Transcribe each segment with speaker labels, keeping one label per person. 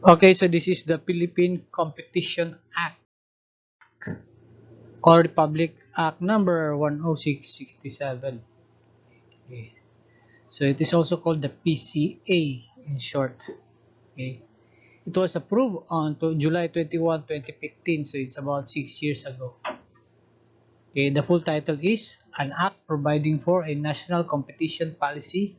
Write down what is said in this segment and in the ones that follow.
Speaker 1: Okay, so this is the Philippine Competition Act or Republic Act number 10667. Okay. So it is also called the PCA in short. Okay. It was approved on July 21, 2015, so it's about 6 years ago. Okay, the full title is an act providing for a national competition policy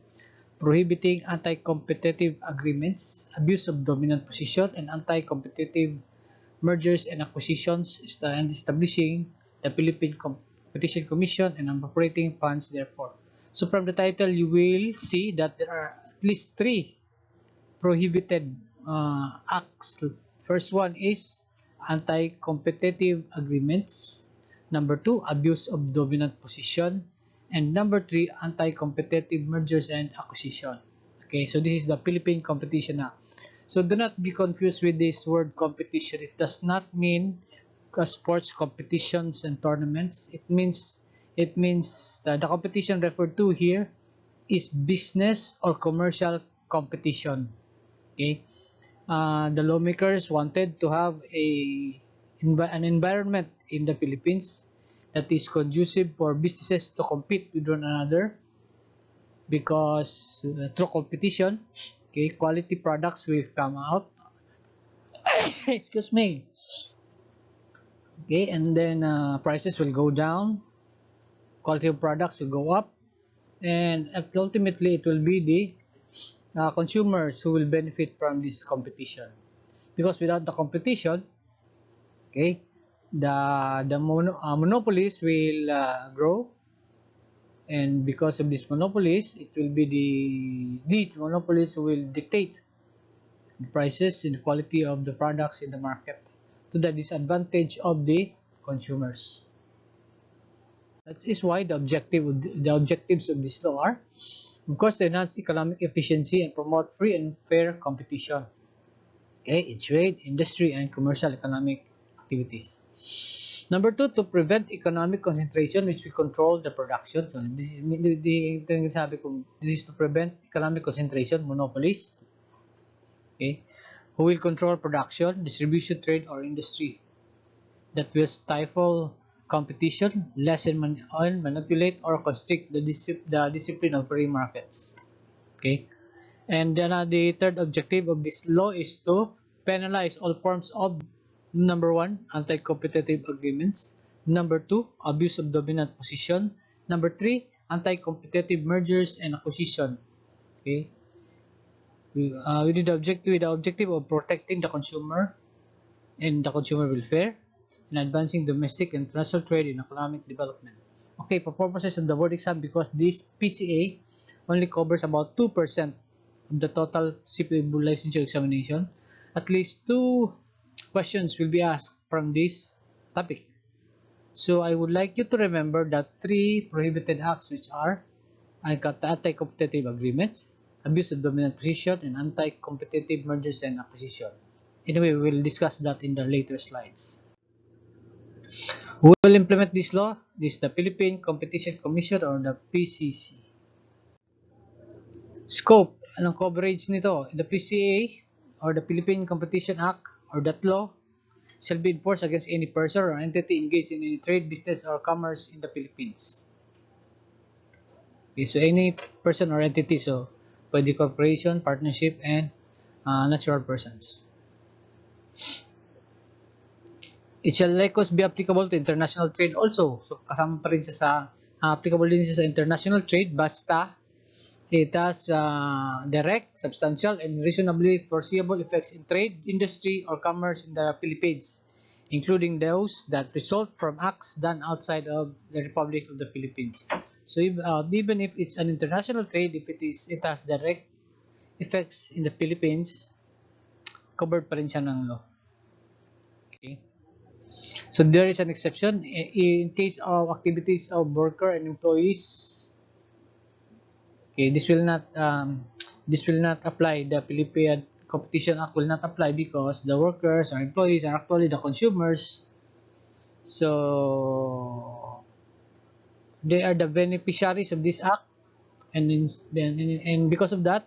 Speaker 1: prohibiting anti-competitive agreements, abuse of dominant position, and anti-competitive mergers and acquisitions, and establishing the Philippine Competition Commission and appropriating funds therefore. So from the title, you will see that there are at least three prohibited acts. First one is anti-competitive agreements. Number two, abuse of dominant position. And number three, anti-competitive mergers and acquisition. Okay, so this is the Philippine Competition Act. So do not be confused with this word competition. It does not mean sports competitions and tournaments. It means that the competition referred to here is business or commercial competition. Okay, the lawmakers wanted to have an environment in the Philippines that is conducive for businesses to compete with one another because through competition, okay, quality products will come out. Excuse me. Okay, and then prices will go down, quality of products will go up, and ultimately it will be the consumers who will benefit from this competition. Because without the competition, okay, the monopolies will grow, and because of these monopolies, it will be these monopolies who will dictate the prices and the quality of the products in the market to the disadvantage of the consumers. That is why the objectives of this law are, of course, to enhance economic efficiency and promote free and fair competition, okay, in trade, industry, and commercial economic activities. Number two, to prevent economic concentration, which will control the production. So this is to prevent economic concentration, monopolies, okay, who will control production, distribution, trade, or industry that will stifle competition, lessen and manipulate or constrict the discipline of free markets. Okay, and then the third objective of this law is to penalize all forms of number one, anti-competitive agreements. Number two, abuse of dominant position. Number three, anti-competitive mergers and acquisition. Okay, with the objective of protecting the consumer and the consumer welfare and advancing domestic and international trade and economic development. Okay, for purposes of the board exam, because this PCA only covers about 2% of the total CPA licensure examination, at least two questions will be asked from this topic. So I would like you to remember that three prohibited acts, which are anti-competitive agreements, abuse of dominant position, and anti-competitive mergers and acquisition. Anyway, we will discuss that in the later slides. Who will implement this law? This is the Philippine Competition Commission or the PCC. Scope, anong coverage nito? The PCA or the Philippine Competition Act or that law shall be enforced against any person or entity engaged in any trade, business, or commerce in the Philippines. Okay, so any person or entity, so pwede corporation, partnership, and natural persons. It shall likewise be applicable to international trade also. So kasama pa rin siya sa applicable din siya sa international trade basta it has direct, substantial, and reasonably foreseeable effects in trade, industry, or commerce in the Philippines, including those that result from acts done outside of the Republic of the Philippines. So even if it's an international trade, if it has direct effects in the Philippines, covered pa rin siya ng law. Okay. So there is an exception in case of activities of worker and employees. Okay, this will not apply. The Philippine Competition Act will not apply because the workers or employees are actually the consumers. So they are the beneficiaries of this act, and because of that,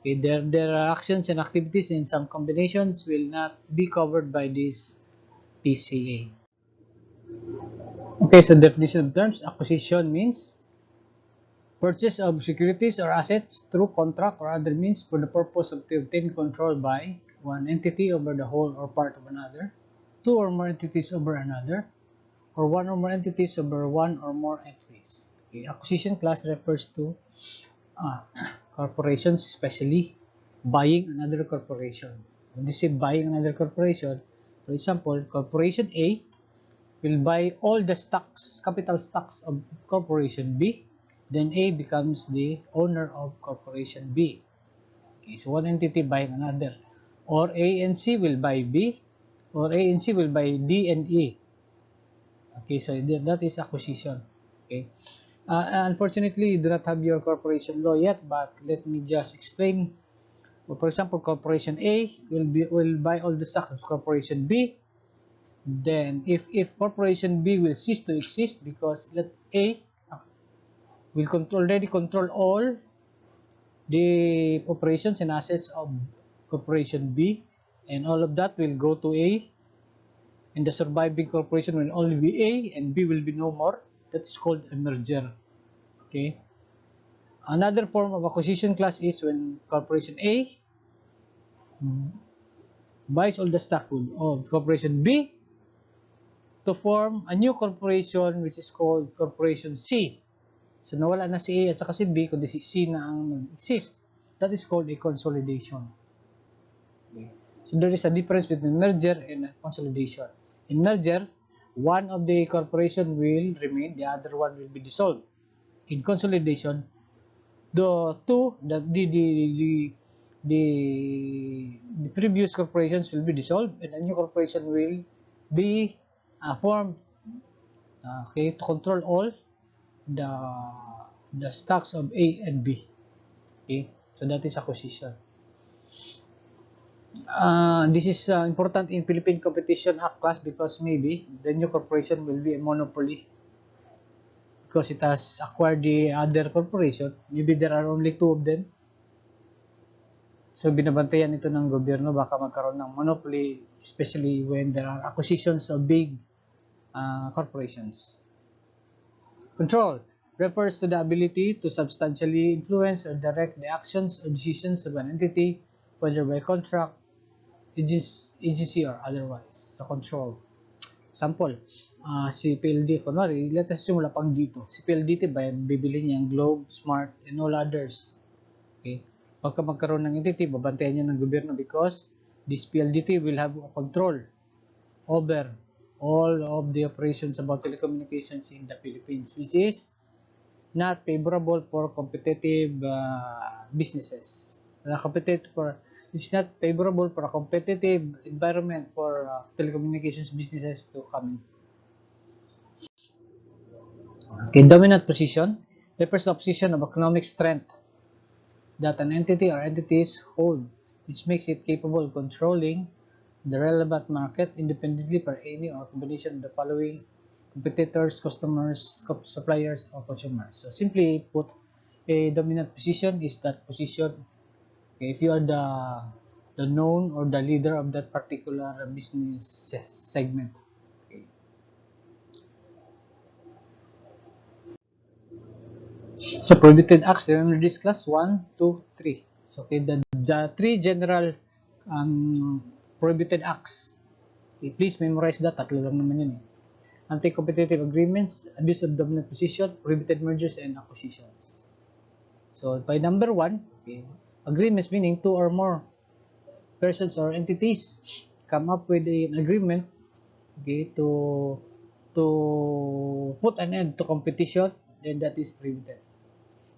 Speaker 1: Okay, their actions and activities in some combinations will not be covered by this PCA. Okay, so definition of terms. Acquisition means purchase of securities or assets through contract or other means for the purpose of to obtain control by one entity over the whole or part of another, two or more entities over another, or one or more entities over one or more entities. Okay, acquisition class refers to uh, corporations, especially buying another corporation. When you say buying another corporation, for example, Corporation A will buy all the stocks, capital stocks of Corporation B, then A becomes the owner of Corporation B. Okay, so one entity buying another. Or A and C will buy B, or A and C will buy D and E. Okay, so that is acquisition. Okay. Unfortunately, you do not have your corporation law yet, but let me just explain. Well, for example, Corporation A will buy all the stocks of Corporation B. Then, if Corporation B will cease to exist because let A will already control all the operations and assets of Corporation B, and all of that will go to A, and the surviving corporation will only be A, and B will be no more. That's called a merger. Okay. Another form of acquisition class is when Corporation A buys all the stock of Corporation B to form a new corporation which is called Corporation C. So nawala na si A at saka si B, kundi si C na ang nag-exist. That is called a consolidation. Okay. So there is a difference between merger and consolidation. In merger, one of the corporation will remain, the other one will be dissolved. In consolidation, the previous corporations will be dissolved and a new corporation will be formed, okay, to control all the stocks of A and B. Okay, so that is acquisition. This is important in Philippine Competition Act class because maybe the new corporation will be a monopoly because it has acquired the other corporation. Maybe there are only two of them. So binabantayan ito ng gobyerno baka magkaroon ng monopoly, especially when there are acquisitions of big corporations. Control refers to the ability to substantially influence or direct the actions or decisions of an entity, whether by contract, agency, or otherwise. So control. Example, si PLD, kunwari, let us simula pang dito. Si PLDT, bibili niya ang Globe, Smart, and all others. Okay? Pagka magkaroon ng entity, babantayan niya ng gobyerno because this PLDT will have control over all of the operations about telecommunications in the Philippines, which is not favorable for competitive businesses. It's not favorable for a competitive environment for telecommunications businesses to come in. Okay, dominant position refers to a position of economic strength that an entity or entities hold, which makes it capable of controlling the relevant market independently for any or combination of the following competitors, customers, suppliers, or consumers. So simply put, a dominant position is that position, okay, if you are the known or the leader of that particular business segment. Okay. So prohibited acts, remember this class 1, 2, 3. So okay, the three general prohibited acts. Okay, please memorize that, tatlo lang naman yun eh. Anti-competitive agreements, abuse of dominant position, prohibited mergers, and acquisitions. So by number 1, okay, agreements meaning two or more persons or entities come up with an agreement, okay, to put an end to competition, then that is prohibited.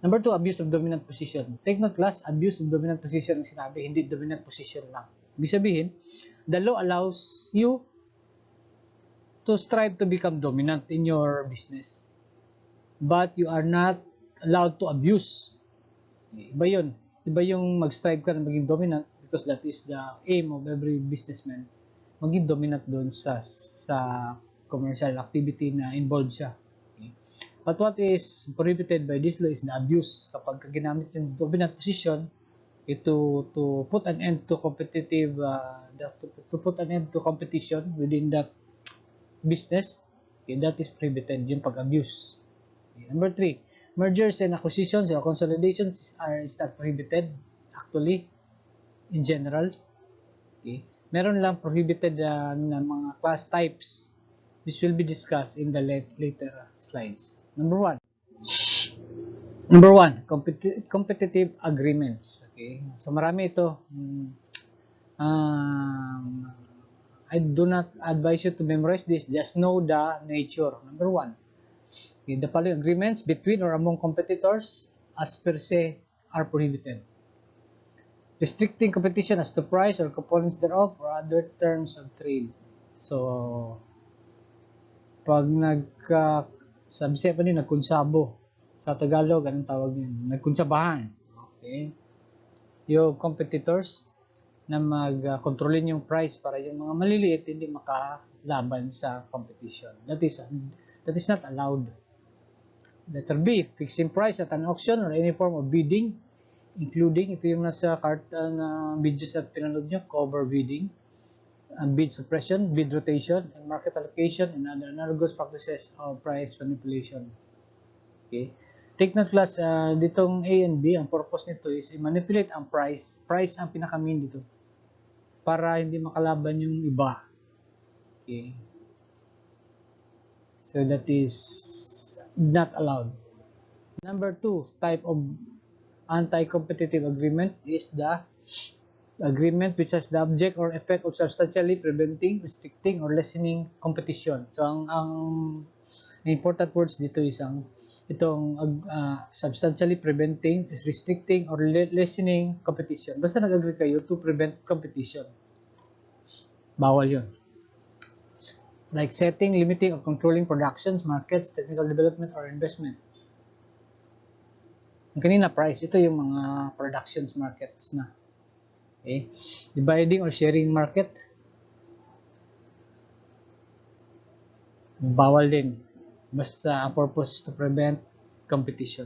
Speaker 1: Number 2, abuse of dominant position. Take note class, abuse of dominant position ang sinabi, hindi dominant position lang. Ibig sabihin, the law allows you to strive to become dominant in your business, but you are not allowed to abuse. Iba yun. Iba yung mag-strive ka na maging dominant because that is the aim of every businessman. Maging dominant doon sa commercial activity na involved siya. Okay. But what is prohibited by this law is the abuse. Kapag ginamit yung dominant position to put an end to competitive to put an end to competition within that business, okay, that is prohibited, yung pag-abuse. Okay. Number 3, mergers and acquisitions or consolidations is not prohibited actually in general. Okay. Meron lang prohibited na mga class types. This will be discussed in the later slides. Number 1, competitive agreements. Okay? So marami ito. I do not advise you to memorize this. Just know the nature. Number 1, okay, the following agreements between or among competitors as per se are prohibited. Restricting competition as to price or components thereof or other terms of trade. So, pag sabi pa din, nagkunsabo. Sa Tagalog, anong tawag yun? Nagkunsabahan. Okay? Yung competitors na mag-kontrolin yung price para yung mga maliliit hindi makalaban sa competition. That is not allowed. Letter B, fixing price at an auction or any form of bidding, including, ito yung nasa na video sa pinanood nyo, cover bidding, bid suppression, bid rotation, and market allocation, and other analogous practices of price manipulation. Okay? Take note class, ditong A and B, ang purpose nito is i-manipulate ang price. Price ang pinaka-main dito. Para hindi makalaban yung iba. Okay? So that is not allowed. Number 2, type of anti-competitive agreement is the agreement which has the object or effect of substantially preventing, restricting, or lessening competition. So ang important words dito is itong substantially preventing, restricting, or lessening competition. Basta nag-agree kayo to prevent competition. Bawal yun. Like setting, limiting, or controlling productions, markets, technical development, or investment. Ang kanina price, ito yung mga productions markets na. Okay? Dividing or sharing market. Bawal din. Basta ang purpose is to prevent competition.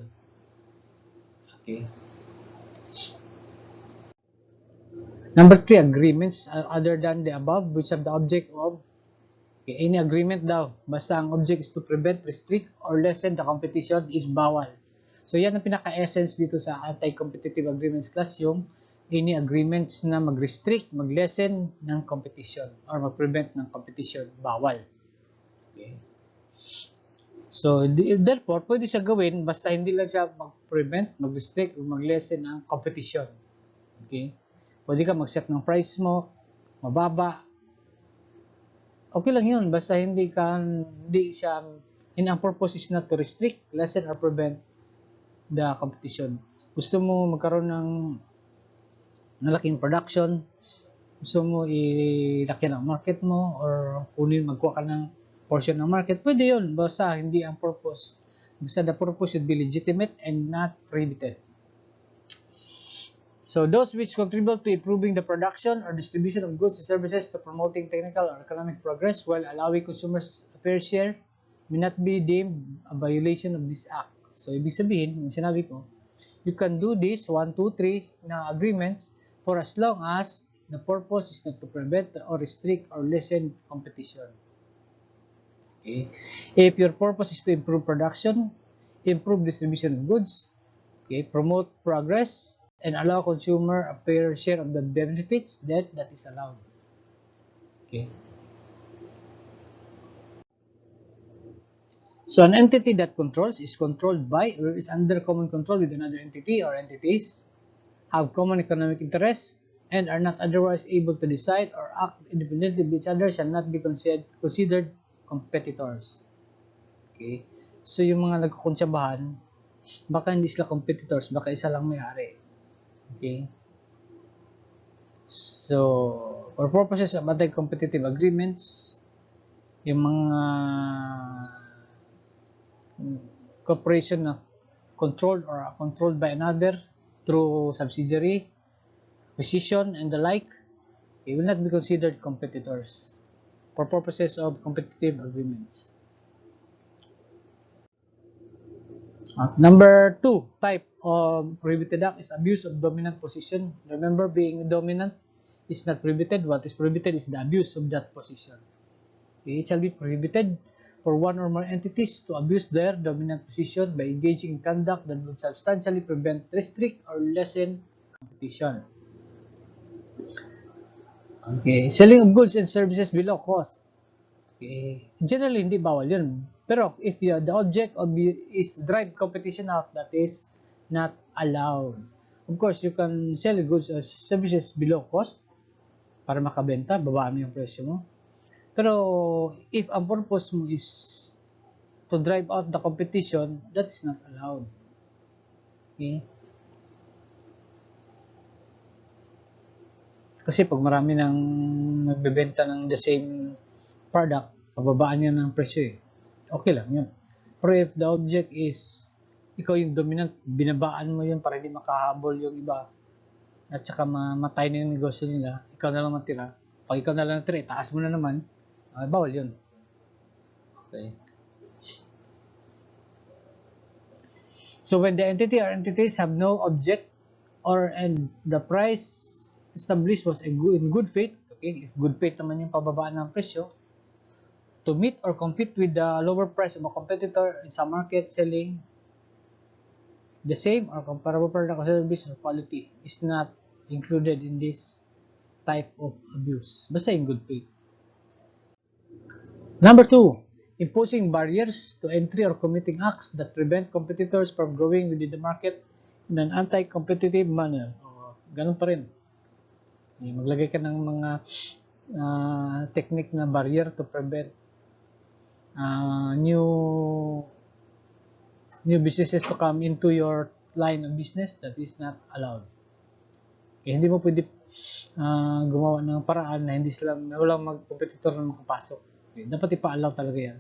Speaker 1: Okay. Number 3, agreements other than the above which have the object of, okay, any agreement daw. Basta ang object is to prevent, restrict, or lessen the competition is bawal. So yan ang pinaka-essence dito sa anti-competitive agreements class, yung any agreements na mag-restrict, mag-lessen ng competition or mag-prevent ng competition, bawal. Okay. So, therefore, pwede siya gawin basta hindi lang siya mag-prevent, mag-restrict, o mag-lessen ng competition. Okay? Pwede ka mag-set ng price mo, mababa. Okay lang yun, basta hindi siya, and ang purpose is not to restrict, lessen, or prevent the competition. Gusto mo magkaroon ng malaking production, gusto mo ilaki ng market mo, or magkuha ka ng portion ng market, pwede yun. Basta hindi ang purpose. Basta the purpose should be legitimate and not prohibited. So those which contribute to improving the production or distribution of goods and services to promoting technical or economic progress while allowing consumers a fair share may not be deemed a violation of this act. So ibig sabihin, yung sinabi ko, you can do this 1, 2, 3 na agreements for as long as the purpose is not to prevent or restrict or lessen competition. Okay. If your purpose is to improve production, improve distribution of goods, okay, promote progress, and allow consumer a fair share of the benefits, that is allowed. Okay. So an entity that controls is controlled by or is under common control with another entity or entities, have common economic interests, and are not otherwise able to decide or act independently of each other shall not be considered competitors. Okay? So, yung mga nagkukunsyabahan, baka hindi sila competitors, baka isa lang may-ari. Okay? So, for purposes of anti-competitive agreements, yung mga corporation na controlled or controlled by another through subsidiary, acquisition, and the like, they will not be considered competitors for purposes of competitive agreements. Number 2, type of prohibited act is abuse of dominant position. Remember, being dominant is not prohibited. What is prohibited is the abuse of that position. Okay, it shall be prohibited for one or more entities to abuse their dominant position by engaging in conduct that will substantially prevent, restrict, or lessen competition. Okay, selling of goods and services below cost. Okay, generally hindi bawal yun. Pero if the object of is drive competition out, that is not allowed. Of course, you can sell goods or services below cost para makabenta, babaan mo yung presyo mo. Pero if ang purpose mo is to drive out the competition, that is not allowed. Okay? Kasi pag marami nang nagbebenta ng the same product, pababaan niya ng presyo eh. Okay lang yun. Pero if the object is ikaw yung dominant, binabaan mo yun para hindi makahabol yung iba at saka mamatay na yung negosyo nila, ikaw na lang matira. Pag ikaw na lang natira, taas mo na naman, bawal yun. Okay. So when the entity or entities have no object and the price established was in good faith, okay, if good faith naman yung pababaan ng presyo, to meet or compete with the lower price of a competitor in some market selling the same or comparable product or service or quality is not included in this type of abuse. Basta in good faith. Number 2, imposing barriers to entry or committing acts that prevent competitors from growing within the market in an anti-competitive manner. Ganun pa rin. Maglagay ka ng mga technique na barrier to prevent new businesses to come into your line of business. That is not allowed. Kaya hindi mo pwede gumawa ng paraan na hindi sila, walang mag-competitor na makapasok. Okay, dapat ipa-allow talaga yan.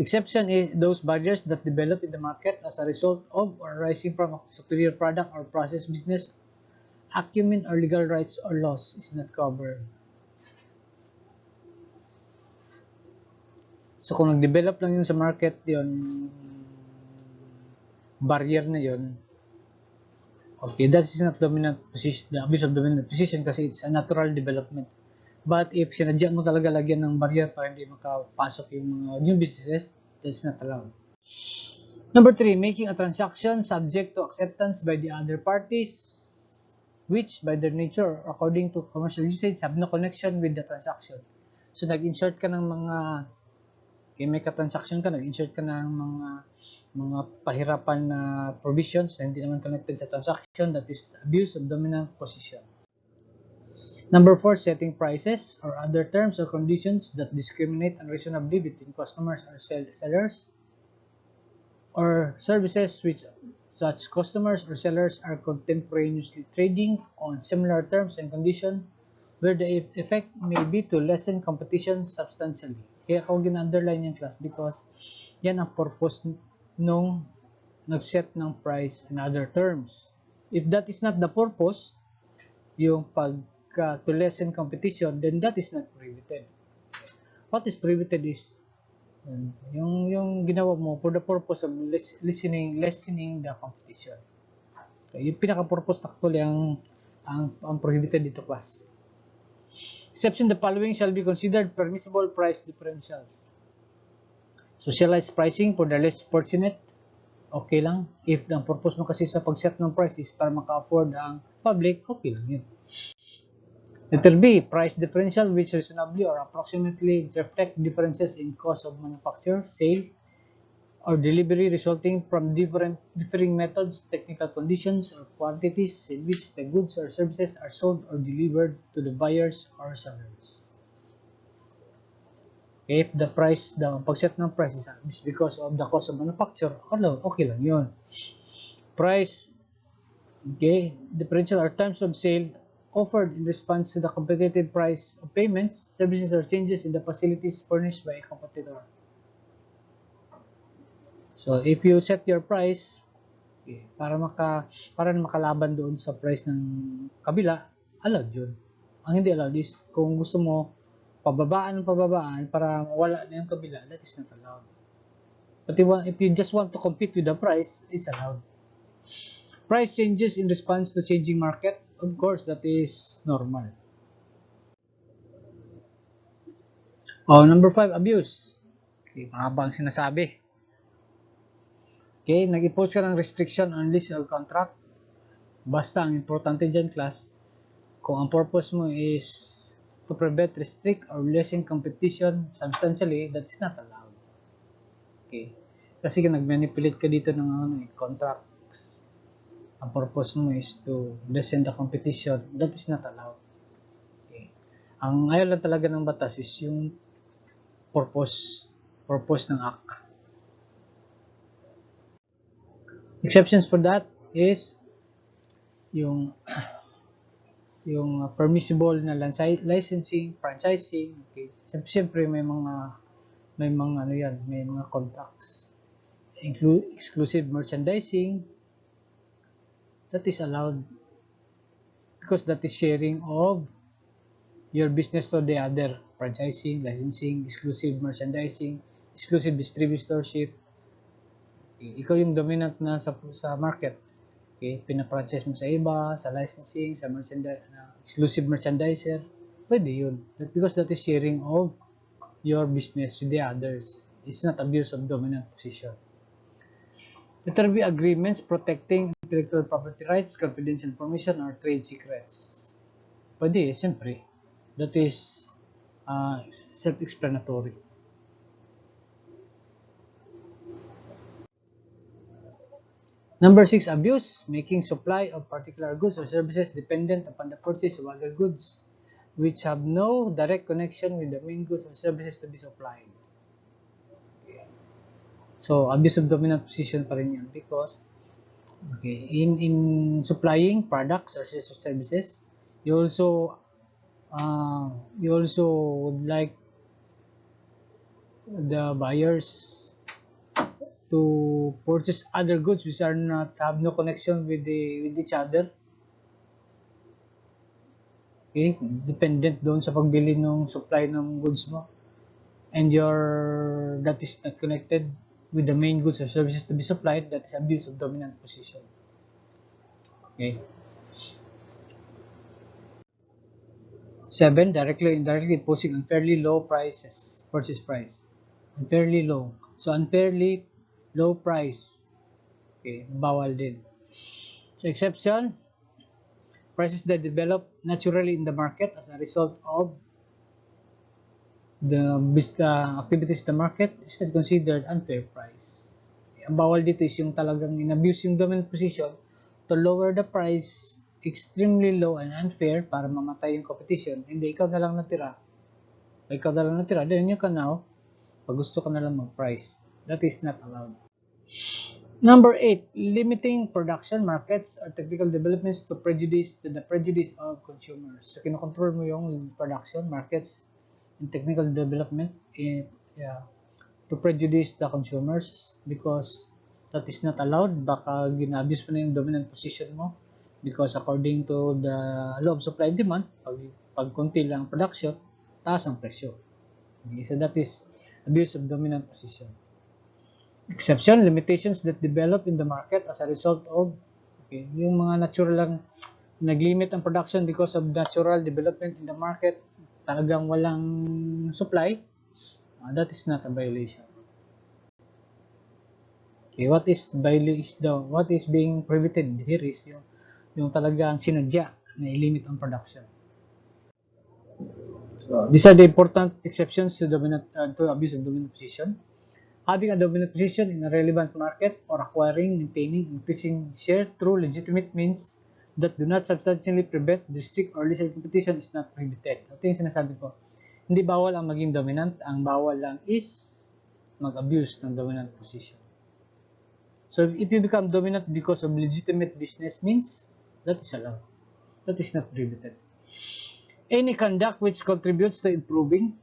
Speaker 1: Exception is those barriers that develop in the market as a result of or arising from a superior product or process business acumen or legal rights or laws is not covered. So kung nag-develop lang yun sa market, yun, barrier na yun, okay, that is not dominant position, the abuse of dominant position kasi it's a natural development. But if sinadya mo talaga lagyan ng barrier para hindi makapasok yung mga new businesses, that's not allowed. Number 3, making a transaction subject to acceptance by the other parties which by their nature according to commercial usage have no connection with the transaction. So nag-insert ka ng mga may ka-transaction ka, nag-insert ka ng mga pahirapan na provisions na hindi naman connected sa transaction, that is abuse of dominant position. Number 4, setting prices or other terms or conditions that discriminate unreasonably between customers or sellers or services which such customers or sellers are contemporaneously trading on similar terms and conditions where the effect may be to lessen competition substantially. Kaya ako gina-underline yung class because yan ang purpose nung nag-set ng price and other terms. If that is not the purpose, yung to lessen competition, then that is not prohibited. What is prohibited is yung ginawa mo for the purpose of lessening the competition. So, yung pinaka-purpose actually ang prohibited dito class. Exception, the following shall be considered permissible price differentials. Socialized pricing for the less fortunate, okay lang. If ang purpose mo kasi sa pag-set ng price is para maka-afford ang public, okay lang yun. Letter B, price differential which reasonably or approximately reflect differences in cost of manufacture, sale, or delivery resulting from differing methods, technical conditions, or quantities in which the goods or services are sold or delivered to the buyers or sellers. Okay, if the pag-set ng price is because of the cost of manufacture, okay lang yun. Price, okay, differential or terms of sale offered in response to the competitive price of payments, services, or changes in the facilities furnished by a competitor. So, if you set your price, okay, para makalaban doon sa price ng kabila, allowed yun. Ang hindi allowed is kung gusto mo pababaan para wala na yung kabila, that is not allowed. But if you just want to compete with the price, it's allowed. Price changes in response to changing market, of course, that is normal. Oh, number 5, abuse. Okay, mahabang sinasabi. Okay, nag-impose ka ng restriction on lease or contract. Basta ang importante dyan, class, kung ang purpose mo is to prevent, restrict, or lessen competition substantially, that's not allowed. Okay. Kasi nag-manipulate ka dito ng contracts. Ang purpose mo is to lessen the competition, that is not allowed. Okay. Ang ayaw lang talaga ng batas is yung purpose ng act. Exceptions for that is yung permissible na licensing, franchising. Okay. Siyempre may mga ano yan, may mga contracts. Exclusive merchandising, that is allowed because that is sharing of your business to the other. Franchising, licensing, exclusive merchandising, exclusive distributorship. Okay. Ikaw yung dominant na sa market. Okay, pina-franchise mo sa iba, sa licensing, sa exclusive merchandiser, pwede yun. Because that is sharing of your business with the others. It's not abuse of dominant position. Letter B, agreements protecting intellectual property rights, confidential information, or trade secrets. Pwede, siyempre. That is self-explanatory. Number 6, abuse, making supply of particular goods or services dependent upon the purchase of other goods which have no direct connection with the main goods or services to be supplied. Okay. So, abuse of dominant position pa rin yan because in supplying products or services, you also would like the buyers to purchase other goods which have no connection with each other. Okay, dependent doon sa pagbili ng supply ng goods mo, and that is not connected with the main goods or services to be supplied, that is abuse of dominant position. Okay. 7, directly or indirectly imposing unfairly low purchase price. Unfairly low. So, unfairly low price. Okay, bawal din. So, exception, prices that develop naturally in the market as a result of the activities in the market is not considered unfair price. Okay, ang bawal dito is yung talagang in-abuse yung dominant position to lower the price extremely low and unfair para mamatay yung competition. Hindi, ikaw na lang natira, then you can now, pag gusto ka na lang mag-price. That is not allowed. Number 8, limiting production, markets, or technical developments to the prejudice of consumers. So, kinokontrol mo yung production, markets, and technical development to prejudice the consumers because that is not allowed. Baka gina-abuse mo na yung dominant position mo because according to the law of supply and demand, pag konti lang production, taas ang presyo. Okay, so that is abuse of dominant position. Exception, limitations that develop in the market as a result of yung mga natural lang nag-limit ang production because of natural development in the market, talagang walang supply, that is not a violation. Okay, what is being prohibited here is yung talagang sinadya na i-limit ang production. So, these are the important exceptions to abuse of dominant position. Having a dominant position in a relevant market or acquiring, maintaining, increasing share through legitimate means that do not substantially prevent, restrict, or lessen competition is not prohibited. Ito yung sinasabi ko. Hindi bawal ang maging dominant. Ang bawal lang is mag-abuse ng dominant position. So, if you become dominant because of legitimate business means, that is allowed. That is not prohibited. Any conduct which contributes to improving,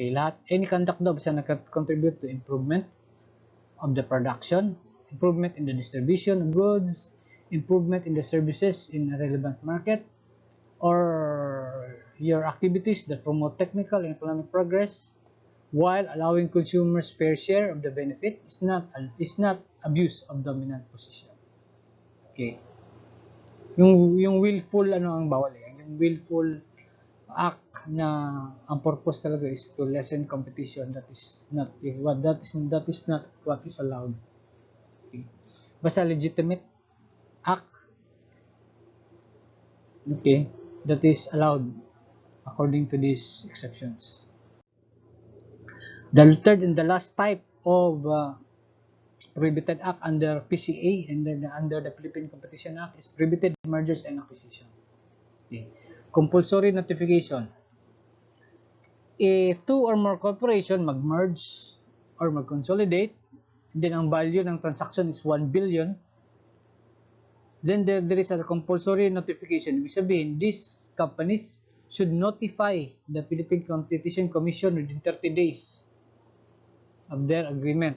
Speaker 1: any conduct daw basta nag-contribute to improvement of the production, improvement in the distribution of goods, improvement in the services in a relevant market, or your activities that promote technical and economic progress, while allowing consumers fair share of the benefit is not abuse of dominant position. Okay. Yung willful ano ang bawal eh. Yung willful act na ang purpose talaga is to lessen competition. That is not what is allowed. Okay. Basta legitimate act, okay, that is allowed according to these exceptions. The third and the last type of prohibited act under PCA and under the Philippine Competition Act is prohibited mergers and acquisition. Okay. Compulsory notification. If two or more corporation mag-merge or mag-consolidate, then ang value ng transaction is 1 billion, then there is a compulsory notification. Ibig sabihin, these companies should notify the Philippine Competition Commission within 30 days of their agreement.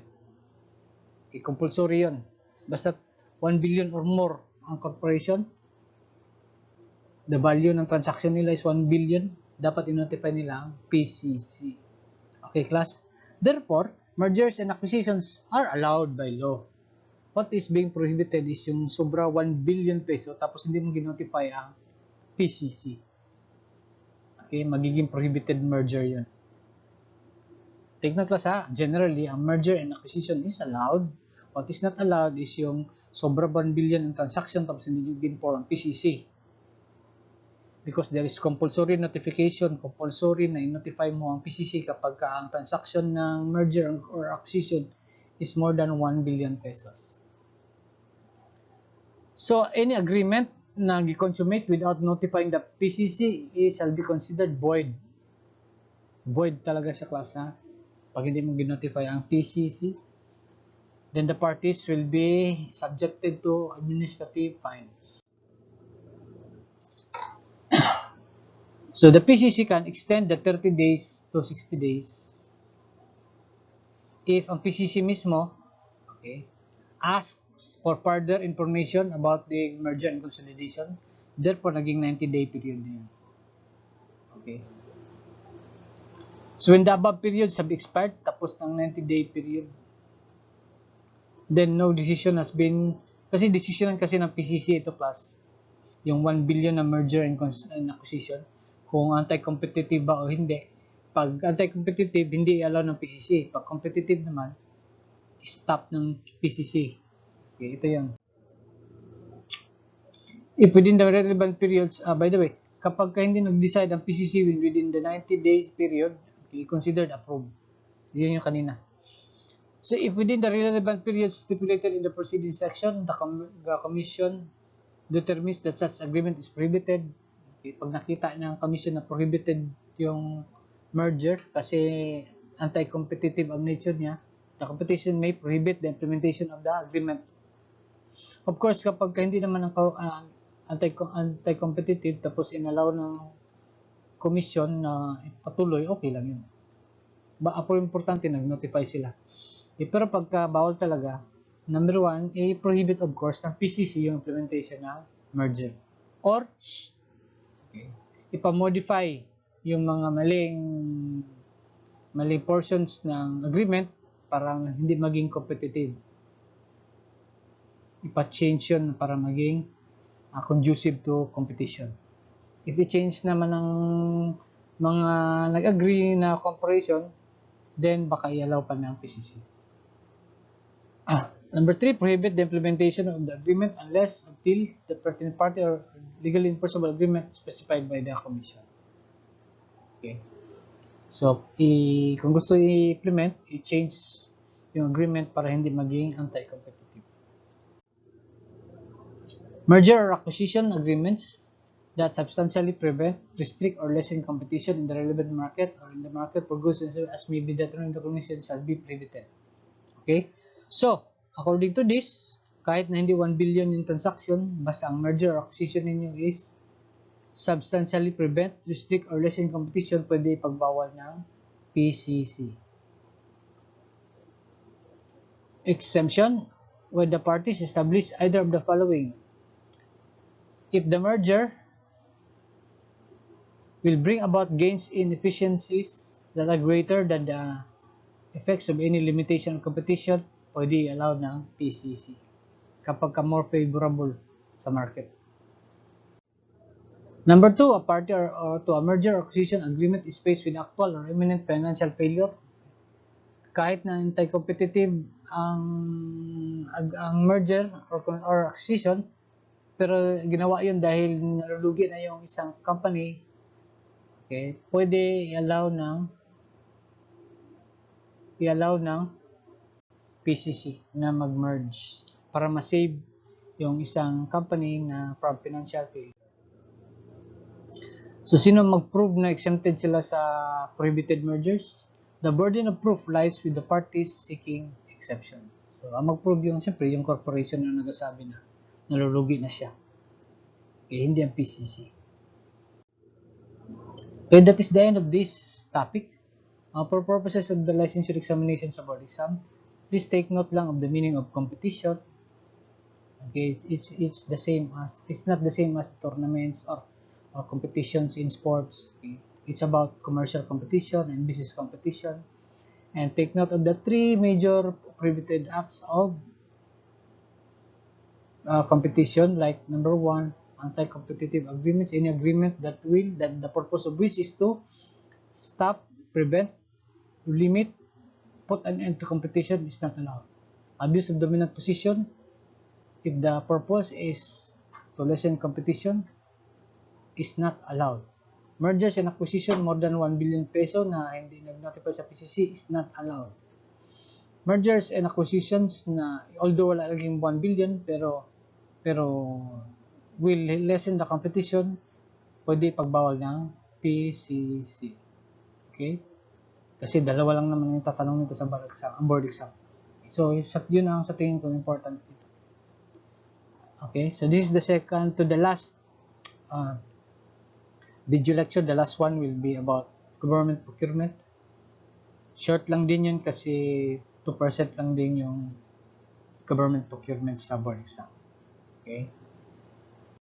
Speaker 1: Okay, compulsory yun. Basta 1 billion or more ang corporation, the value ng transaction nila is 1 billion, dapat i-notify nila ang PCC. Okay, class? Therefore, mergers and acquisitions are allowed by law. What is being prohibited is yung sobra 1 billion peso tapos hindi mo ginotify ang PCC. Okay, magiging prohibited merger yun. Take note class ha, generally, ang merger and acquisition is allowed. What is not allowed is yung sobra 1 billion ang transaction tapos hindi nyo gin-form ang PCC. Because there is compulsory notification, compulsory na i-notify mo ang PCC kapag ang transaction ng merger or acquisition is more than 1 billion pesos. So, any agreement na gi-consummate without notifying the PCC shall be considered void. Void talaga siya, class ha. Pag hindi mo gi-notify ang PCC, then the parties will be subjected to administrative fines. So, the PCC can extend the 30 days to 60 days. If ang PCC mismo, okay, asks for further information about the merger and consolidation, therefore, naging 90-day period na yun. Okay. So, when the above periods have expired, tapos ng 90-day period, then no decision has been, kasi decision kasi ng PCC ito plus, yung 1 billion na merger and acquisition, kung anti-competitive ba o hindi. Pag anti-competitive, hindi i-allow ng PCC. Pag competitive naman, stop ng PCC. Okay, ito yan. If within the relevant periods, by the way, kapag hindi nag-decide ang PCC within the 90 days period, okay, considered approved. Yun yung kanina. So, if within the relevant periods stipulated in the preceding section, the Commission determines that such agreement is prohibited. Okay, pag nakita ng Commission na prohibited yung merger kasi anti-competitive ang nature niya, the competition may prohibit the implementation of the agreement. Of course, kapag hindi naman ang anti-competitive tapos inallow ng Commission na patuloy, okay lang yun. Ako importante, nag-notify sila. Okay, pero pagka bawal talaga, number one, i-prohibit of course ng PCC yung implementation ng merger. Or, okay, ipamodify yung mga maling portions ng agreement para hindi maging competitive. Ipa-change yun para maging conducive to competition. If i-change naman ng mga nag-agree na corporation, then baka i-allow pa ng PCC. Number 3, prohibit the implementation of the agreement unless until the pertinent party or legally enforceable agreement specified by the Commission. Okay. So, kung gusto i-implement, i-change yung agreement para hindi maging anti-competitive. Merger or acquisition agreements that substantially prevent, restrict, or lessen competition in the relevant market or in the market for goods and services as may be determined in the Commission shall be prohibited. Okay? So, according to this, kahit na hindi 1 billion yung transaction, basta ang merger or acquisition ninyo is substantially prevent, restrict, or lessen competition, pwede ipagbawal ng PCC. Exemption, when the parties establish either of the following. If the merger will bring about gains in efficiencies that are greater than the effects of any limitation of competition, pwede allowed ng PCC kapag ka more favorable sa market. Number 2, a party or to a merger or acquisition agreement is faced with actual or imminent financial failure. Kahit na anti-competitive ang merger or acquisition, pero ginawa yun dahil nalulugi na yung isang company, okay, pwede i-allow ng PCC na mag-merge para ma-save yung isang company na from financial failure. So, sino mag-prove na exempted sila sa prohibited mergers? The burden of proof lies with the parties seeking exception. So, ang mag-prove siyempre, yung corporation na nagsasabi na nalulugi na siya. Okay, hindi ang PCC. Okay, that is the end of this topic. For purposes of the licensure examination sa board exam, please take note lang of the meaning of competition. Okay, it's not the same as tournaments or competitions in sports. Okay. It's about commercial competition and business competition. And take note of the 3 major prohibited acts of competition, like number 1, anti-competitive agreements, any agreement that the purpose of which is to stop, prevent, limit, put an end to competition is not allowed. Abuse of dominant position, if the purpose is to lessen competition, is not allowed. Mergers and acquisition more than 1 billion peso na hindi nag-notify sa PCC is not allowed. Mergers and acquisitions na although wala laging 1 billion pero will lessen the competition, pwede pagbawal ng PCC. Okay? Kasi dalawa lang naman yung tatanong nito sa board exam. So, yun ang sa tingin ko important dito. Okay? So, this is the second to the last video lecture. The last one will be about government procurement. Short lang din yun kasi 2% lang din yung government procurement sa board exam. Okay?